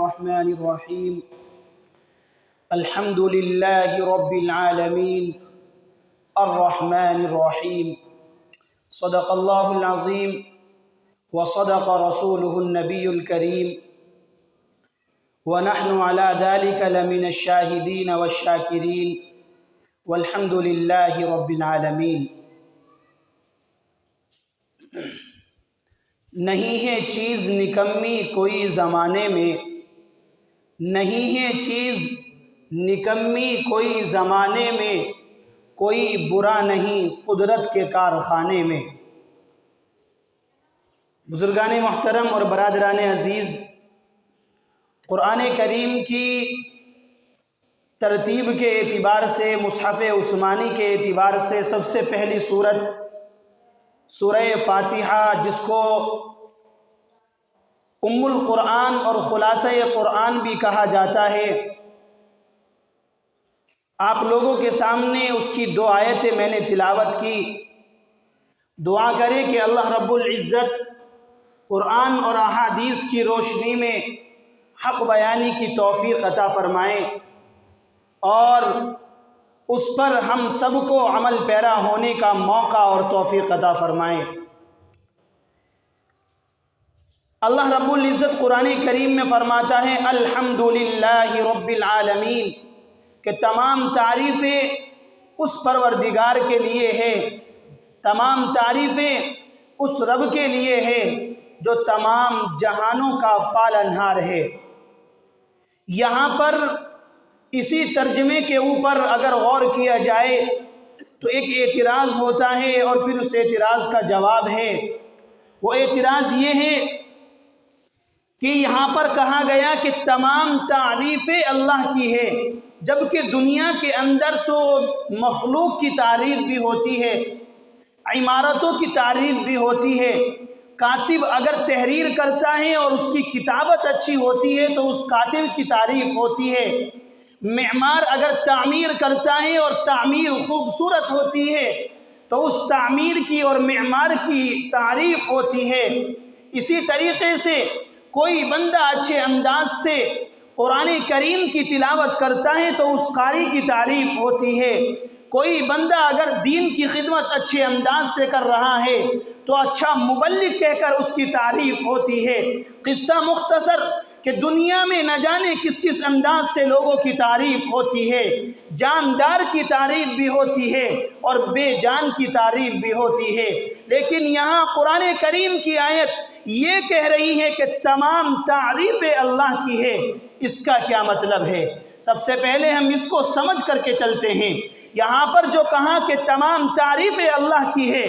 الرحمن الرحيم الحمد لله رب العالمين الرحمن الرحيم صدق الله العظيم وصدق رسوله النبي الكريم ونحن على ذلك لمن الشاهدين والشاكرين والحمد لله رب العالمين۔ نہیں ہے چیز نکمی کوئی زمانے میں، نہیں ہے چیز نکمی کوئی زمانے میں، کوئی برا نہیں قدرت کے کارخانے میں۔ بزرگان محترم اور برادران عزیز، قرآن کریم کی ترتیب کے اعتبار سے، مصحف عثمانی کے اعتبار سے سب سے پہلی سورت سورہ فاتحہ، جس کو ام القرآن اور خلاصہ قرآن بھی کہا جاتا ہے، آپ لوگوں کے سامنے اس کی 2 آیتیں میں نے تلاوت کی۔ دعا کریں کہ اللہ رب العزت قرآن اور احادیث کی روشنی میں حق بیانی کی توفیق عطا فرمائیں اور اس پر ہم سب کو عمل پیرا ہونے کا موقع اور توفیق عطا فرمائیں۔ اللہ رب العزت قرآن کریم میں فرماتا ہے الحمدللہ رب العالمین، کہ تمام تعریفیں اس پروردگار کے لیے ہے، تمام تعریفیں اس رب کے لیے ہے جو تمام جہانوں کا پالنہار ہے۔ یہاں پر اسی ترجمے کے اوپر اگر غور کیا جائے تو ایک اعتراض ہوتا ہے اور پھر اس اعتراض کا جواب ہے۔ وہ اعتراض یہ ہے کہ یہاں پر کہا گیا کہ تمام تعریفیں اللہ کی ہے، جبکہ دنیا کے اندر تو مخلوق کی تعریف بھی ہوتی ہے، عمارتوں کی تعریف بھی ہوتی ہے۔ کاتب اگر تحریر کرتا ہے اور اس کی کتابت اچھی ہوتی ہے تو اس کاتب کی تعریف ہوتی ہے۔ معمار اگر تعمیر کرتا ہے اور تعمیر خوبصورت ہوتی ہے تو اس تعمیر کی اور معمار کی تعریف ہوتی ہے۔ اسی طریقے سے کوئی بندہ اچھے انداز سے قرآن کریم کی تلاوت کرتا ہے تو اس قاری کی تعریف ہوتی ہے۔ کوئی بندہ اگر دین کی خدمت اچھے انداز سے کر رہا ہے تو اچھا مبلغ کہہ کر اس کی تعریف ہوتی ہے۔ قصہ مختصر کہ دنیا میں نہ جانے کس کس انداز سے لوگوں کی تعریف ہوتی ہے، جاندار کی تعریف بھی ہوتی ہے اور بے جان کی تعریف بھی ہوتی ہے، لیکن یہاں قرآن کریم کی آیت یہ کہہ رہی ہے کہ تمام تعریفیں اللہ کی ہے۔ اس کا کیا مطلب ہے؟ سب سے پہلے ہم اس کو سمجھ کر کے چلتے ہیں۔ یہاں پر جو کہا کہ تمام تعریفیں اللہ کی ہے،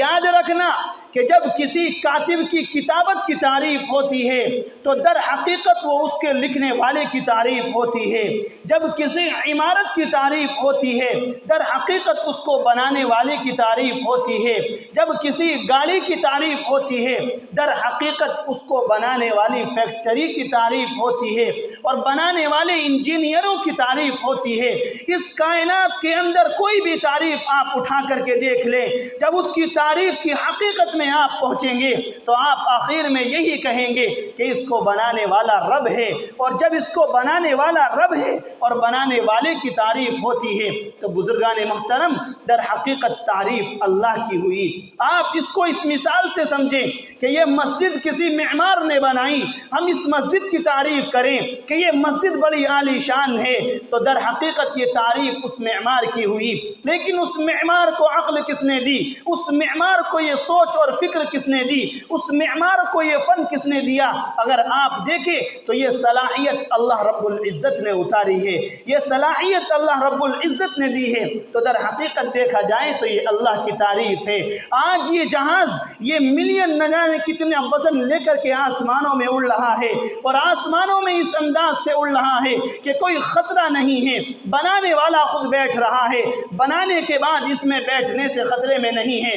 یاد رکھنا کہ جب کسی کاتب کی کتابت کی تعریف ہوتی ہے تو در حقیقت وہ اس کے لکھنے والے کی تعریف ہوتی ہے۔ جب کسی عمارت کی تعریف ہوتی ہے در حقیقت اس کو بنانے والے کی تعریف ہوتی ہے۔ جب کسی گاڑی کی تعریف ہوتی ہے در حقیقت اس کو بنانے والی فیکٹری کی تعریف ہوتی ہے اور بنانے والے انجینئروں کی تعریف ہوتی ہے۔ اس کائنات کے اندر کوئی بھی تعریف آپ اٹھا کر کے دیکھ لیں، جب اس کی تعریف کی حقیقت میں آپ پہنچیں گے تو آپ آخر میں یہی کہیں گے کہ اس کو بنانے والا رب ہے، اور جب اس کو بنانے والا رب ہے اور بنانے والے کی تعریف ہوتی ہے تو بزرگان محترم در حقیقت تعریف اللہ کی ہوئی۔ آپ اس کو اس مثال سے سمجھیں کہ یہ مسجد کسی معمار نے بنائی، ہم اس مسجد کی تعریف کریں کہ یہ مسجد بڑی عالی شان ہے تو در حقیقت یہ تعریف اس معمار کی ہوئی، لیکن اس معمار کو عقل کس نے دی؟ اس معمار کو یہ سوچ اور فکر کس نے دی؟ اس معمار کو یہ فن کس نے دیا؟ اگر آپ دیکھیں تو یہ صلاحیت اللہ رب العزت نے اتاری ہے، یہ صلاحیت اللہ رب العزت نے دی ہے، تو در حقیقت دیکھا جائے تو یہ اللہ کی تعریف ہے۔ آج یہ جہاز یہ ملین نہ جانے کتنے وزن لے کر کے آسمانوں میں اڑ رہا ہے، اور آسمانوں میں اس انداز سے اڑ رہا ہے کہ کوئی خطرہ نہیں ہے، بنانے والا خود بیٹھ رہا ہے، بنانے کے بعد اس میں بیٹھنے سے خطرے میں نہیں ہے۔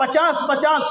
50-50,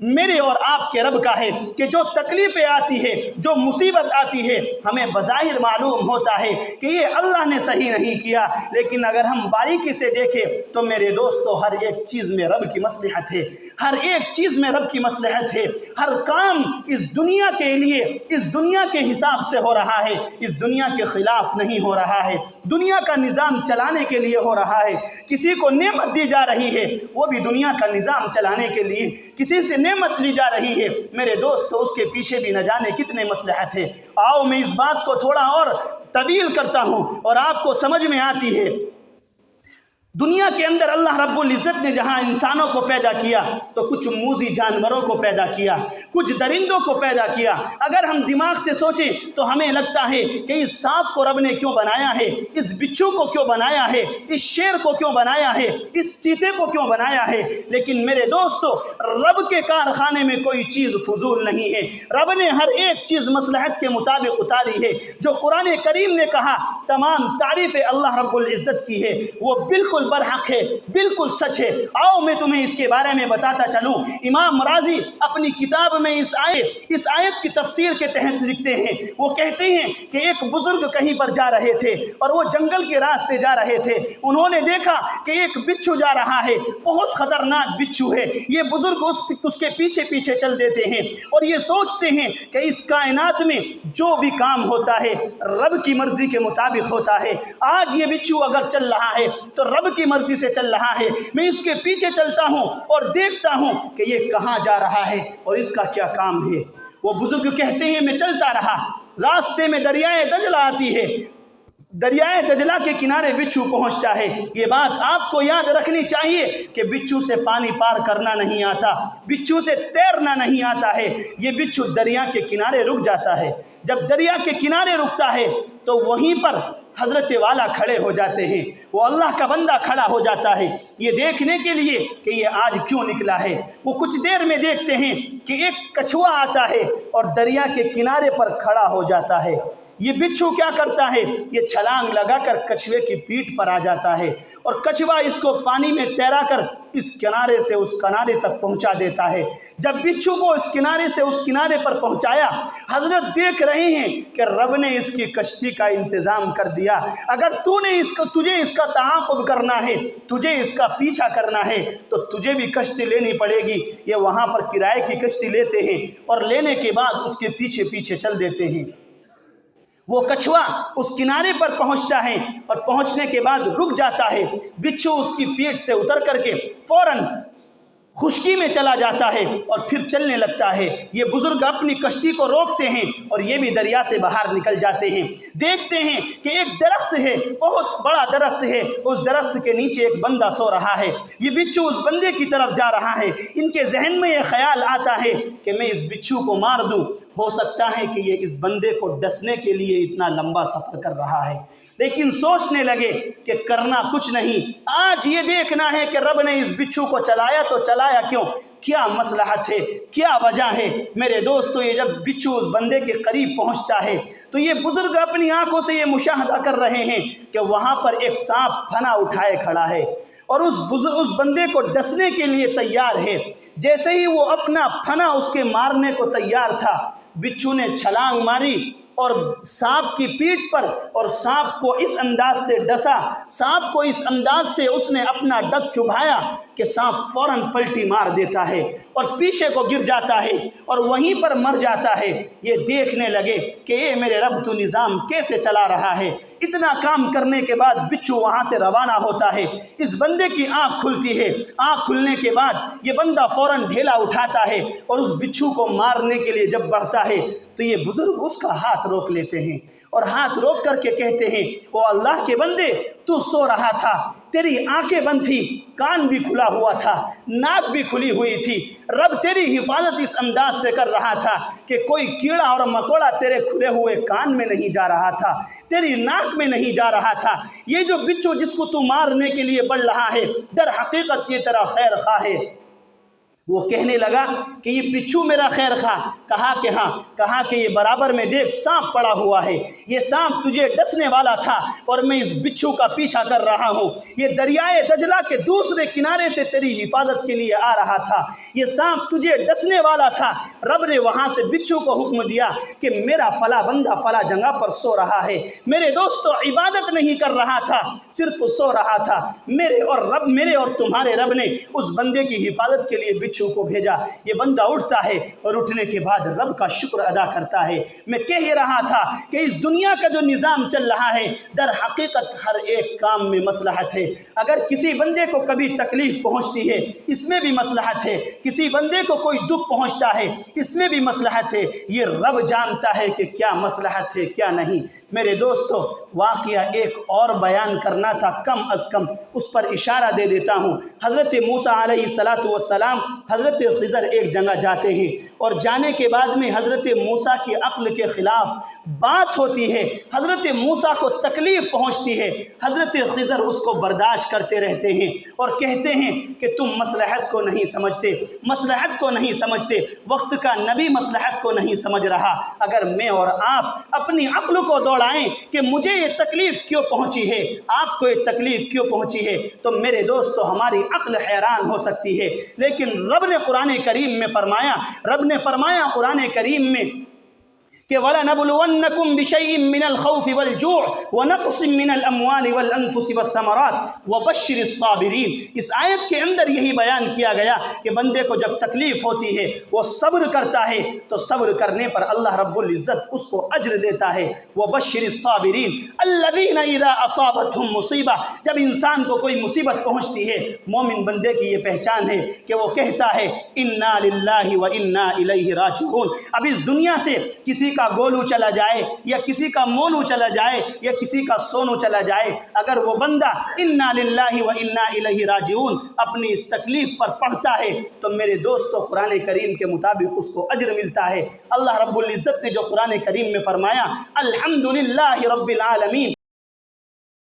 میرے اور آپ کے رب کا ہے کہ جو تکلیفیں آتی ہے، جو مصیبت آتی ہے، ہمیں بظاہر معلوم ہوتا ہے کہ یہ اللہ نے صحیح نہیں کیا، لیکن اگر ہم باریکی سے دیکھیں تو میرے دوستو ہر ایک چیز میں رب کی مصلحت ہے، ہر ایک چیز میں رب کی مصلحت ہے۔ ہر کام اس دنیا کے لیے، اس دنیا کے حساب سے ہو رہا ہے، اس دنیا کے خلاف نہیں ہو رہا ہے، دنیا کا نظام چلانے کے لیے ہو رہا ہے۔ کسی کو نعمت دی جا رہی ہے، وہ بھی دنیا کا نظام چلانے کے لیے، کسی سے نعمت لی جا رہی ہے میرے دوستو، اس کے پیچھے بھی نہ جانے کتنے مصلحت ہے۔ آؤ میں اس بات کو تھوڑا اور طویل کرتا ہوں اور آپ کو سمجھ میں آتی ہے۔ دنیا کے اندر اللہ رب العزت نے جہاں انسانوں کو پیدا کیا تو کچھ موذی جانوروں کو پیدا کیا، کچھ درندوں کو پیدا کیا۔ اگر ہم دماغ سے سوچیں تو ہمیں لگتا ہے کہ اس سانپ کو رب نے کیوں بنایا ہے، اس بچھو کو کیوں بنایا ہے، اس شیر کو کیوں بنایا ہے، اس چیتے کو کیوں بنایا ہے۔ لیکن میرے دوستو، رب کے کارخانے میں کوئی چیز فضول نہیں ہے، رب نے ہر ایک چیز مصلحت کے مطابق اتاری ہے۔ جو قرآن کریم نے کہا تمام تعریفیں اللہ رب العزت کی ہے، وہ بالکل برحق ہے، بالکل سچ ہے۔ آؤ میں تمہیں اس کے بارے میں بتاتا چلوں۔ امام راضی اپنی کتاب میں اس آیت کی تفسیر کے تحت لکھتے ہیں، وہ کہتے ہیں کہ ایک بزرگ کہیں پر جا رہے تھے اور وہ جنگل کے راستے جا رہے تھے، انہوں نے دیکھا کہ ایک بچھو جا رہا ہے، بہت خطرناک بچھو ہے۔ یہ بزرگ اس کے پیچھے پیچھے چل دیتے ہیں اور یہ سوچتے ہیں کہ اس کائنات میں جو بھی کام ہوتا ہے رب کی مرضی کے مطابق ہوتا ہے۔ آج یہ بچھو اگر چل رہا ہے تو رب کی مرضی سے چل رہا ہے، میں اس کے پیچھے چلتا ہوں اور دیکھتا ہوں کہ یہ کہاں جا رہا ہے اور اس کا کیا کام ہے۔ وہ بزرگ کہتے ہیں میں چلتا رہا، راستے میں دریائے دجلہ آتی ہے، دریائے دجلہ کے کنارے بچھو پہنچتا ہے۔ یہ بات آپ کو یاد رکھنی چاہیے کہ بچھو سے پانی پار کرنا نہیں آتا، بچھو سے تیرنا نہیں آتا ہے۔ یہ بچھو دریا کے کنارے رک جاتا ہے، جب دریا کے کنارے رکتا ہے تو وہیں پر حضرت والا کھڑے ہو جاتے ہیں، وہ اللہ کا بندہ کھڑا ہو جاتا ہے یہ دیکھنے کے لیے کہ یہ آج کیوں نکلا ہے۔ وہ کچھ دیر میں دیکھتے ہیں کہ ایک کچھوا آتا ہے اور دریا کے کنارے پر کھڑا ہو جاتا ہے۔ یہ بچھو کیا کرتا ہے، یہ چھلانگ لگا کر کچھوے کی پیٹھ پر آ جاتا ہے اور کچھوا اس کو پانی میں تیرا کر اس کنارے سے اس کنارے تک پہنچا دیتا ہے۔ جب بچھو کو اس کنارے سے اس کنارے پر پہنچایا، حضرت دیکھ رہے ہیں کہ رب نے اس کی کشتی کا انتظام کر دیا۔ اگر تجھے اس کا تعاقب کرنا ہے، تجھے اس کا پیچھا کرنا ہے تو تجھے بھی کشتی لینی پڑے گی۔ یہ وہاں پر کرائے کی کشتی لیتے ہیں اور لینے کے بعد اس کے پیچھے پیچھے چل دیتے ہیں۔ وہ کچھوا اس کنارے پر پہنچتا ہے اور پہنچنے کے بعد رک جاتا ہے، بچھو اس کی پیٹھ سے اتر کر کے فوراً خشکی میں چلا جاتا ہے اور پھر چلنے لگتا ہے۔ یہ بزرگ اپنی کشتی کو روکتے ہیں اور یہ بھی دریا سے باہر نکل جاتے ہیں۔ دیکھتے ہیں کہ ایک درخت ہے، بہت بڑا درخت ہے، اس درخت کے نیچے ایک بندہ سو رہا ہے۔ یہ بچھو اس بندے کی طرف جا رہا ہے۔ ان کے ذہن میں یہ خیال آتا ہے کہ میں اس بچھو کو مار دوں، ہو سکتا ہے کہ یہ اس بندے کو ڈسنے کے لیے اتنا لمبا سفر کر رہا ہے، لیکن سوچنے لگے کہ کرنا کچھ نہیں، آج یہ دیکھنا ہے کہ رب نے اس بچھو کو چلایا تو چلایا کیوں، کیا مصلحت ہے، کیا وجہ ہے۔ میرے دوستو، یہ جب بچھو اس بندے کے قریب پہنچتا ہے تو یہ بزرگ اپنی آنکھوں سے یہ مشاہدہ کر رہے ہیں کہ وہاں پر ایک سانپ پھنا اٹھائے کھڑا ہے اور اس بندے کو ڈسنے کے لیے تیار ہے۔ جیسے ہی وہ اپنا پھنا اس کے مارنے کو تیار تھا، بچھو نے چھلانگ ماری اور سانپ کی پیٹھ پر، اور سانپ کو اس انداز سے ڈسا، سانپ کو اس انداز سے اس نے اپنا ڈگ چبھایا کہ سانپ فوراً پلٹی مار دیتا ہے اور پیچھے کو گر جاتا ہے اور وہیں پر مر جاتا ہے۔ یہ دیکھنے لگے کہ اے میرے رب، تو نظام کیسے چلا رہا ہے۔ اتنا کام کرنے کے بعد بچھو وہاں سے روانہ ہوتا ہے، اس بندے کی آنکھ کھلتی ہے۔ آنکھ کھلنے کے بعد یہ بندہ فوراً ڈھیلا اٹھاتا ہے اور اس بچھو کو مارنے کے لیے جب بڑھتا ہے تو یہ بزرگ اس کا ہاتھ روک لیتے ہیں اور ہاتھ روک کر کے کہتے ہیں، او اللہ کے بندے، تو سو رہا تھا، تیری آنکھیں بند تھی، کان بھی کھلا ہوا تھا، ناک بھی کھلی ہوئی تھی، رب تیری حفاظت اس انداز سے کر رہا تھا کہ کوئی کیڑا اور مکوڑا تیرے کھلے ہوئے کان میں نہیں جا رہا تھا، تیری ناک میں نہیں جا رہا تھا۔ یہ جو بچھو جس کو تو مارنے کے لیے بڑھ رہا ہے، در حقیقت یہ تیرا خیر خواہ ہے، وہ کہنے لگا کہ یہ بچھو میرا خیر خواہ؟ کہا کہ ہاں۔ کہا کہ یہ برابر میں دیکھ سانپ پڑا ہوا ہے، یہ سانپ تجھے ڈسنے والا تھا اور میں اس بچھو کا پیچھا کر رہا ہوں، یہ دریائے دجلہ کے دوسرے کنارے سے تیری حفاظت کے لیے آ رہا تھا، یہ سانپ تجھے ڈسنے والا تھا۔ رب نے وہاں سے بچھو کو حکم دیا کہ میرا فلاں بندہ فلاں جگہ پر سو رہا ہے۔ میرے دوستو، عبادت نہیں کر رہا تھا، صرف سو رہا تھا۔ میرے اور تمہارے رب نے اس بندے کی حفاظت کے لیے بچھو کو بھیجا۔ یہ بندہ اٹھتا ہے اور اٹھنے کے بعد رب کا شکر ادا کرتا ہے۔ میں کہہ ہی رہا تھا کہ اس دنیا کا جو نظام چل رہا ہے، در حقیقت ہر ایک کام میں مصلحت ہے۔ اگر کسی بندے کو کبھی تکلیف پہنچتی ہے، اس میں بھی مصلحت ہے۔ کسی بندے کو کوئی دکھ پہنچتا ہے، اس میں بھی مصلحت ہے۔ یہ رب جانتا ہے کہ کیا مصلحت ہے کیا نہیں۔ میرے دوستو، واقعہ ایک اور بیان کرنا تھا، کم از کم اس پر اشارہ دے دیتا ہوں۔ حضرت موسیٰ علیہ السلام حضرت خضر ایک جگہ جاتے ہیں، اور جانے کے بعد میں حضرت موسیٰ کی عقل کے خلاف بات ہوتی ہے، حضرت موسیٰ کو تکلیف پہنچتی ہے۔ حضرت خضر اس کو برداشت کرتے رہتے ہیں اور کہتے ہیں کہ تم مصلحت کو نہیں سمجھتے، مصلحت کو نہیں سمجھتے، وقت کا نبی مصلحت کو نہیں سمجھ رہا۔ اگر میں اور آپ اپنی عقل کو دوڑائیں کہ مجھے یہ تکلیف کیوں پہنچی ہے، آپ کو یہ تکلیف کیوں پہنچی ہے، تو میرے دوستو ہماری عقل حیران ہو سکتی ہے۔ لیکن رب نے قرآن کریم میں فرمایا قرآن کریم میں کہ وَلَنَبْلُوَنَّكُمْ بِشَيْءٍ مِّنَ الْخَوْفِ وَالْجُوعِ وَنَقْصٍ مِّنَ الْأَمْوَالِ وَالْأَنفُسِ وَالثَّمَرَاتِ وَبَشِّرِ الصَّابِرِينَ۔ اس آیت کے اندر یہی بیان کیا گیا کہ بندے کو جب تکلیف ہوتی ہے، وہ صبر کرتا ہے، تو صبر کرنے پر اللہ رب العزت اس کو اجر دیتا ہے۔ وَبَشِّرِ الصَّابِرِينَ الَّذِينَ إِذَا أَصَابَتْهُمْ مُصِیبَةٌ، جب انسان کو کوئی مصیبت پہنچتی ہے، مومن بندے کی یہ پہچان ہے کہ وہ کہتا ہے اِنَّا لِلَّهِ وَإِنَّا إِلَيْهِ رَاجِعُونَ۔ اب اس دنیا سے کسی کا گولو چلا جائے، یا کسی کا مونو چلا جائے، یا کسی کا سونو چلا جائے، اگر وہ بندہ انا للہ و انا الیہ راجعون اپنی اس تکلیف پر پڑھتا ہے، تو میرے دوستو قرآن کریم کے مطابق اس کو اجر ملتا ہے۔ اللہ رب العزت نے جو قرآن کریم میں فرمایا الحمدللہ رب العالمین،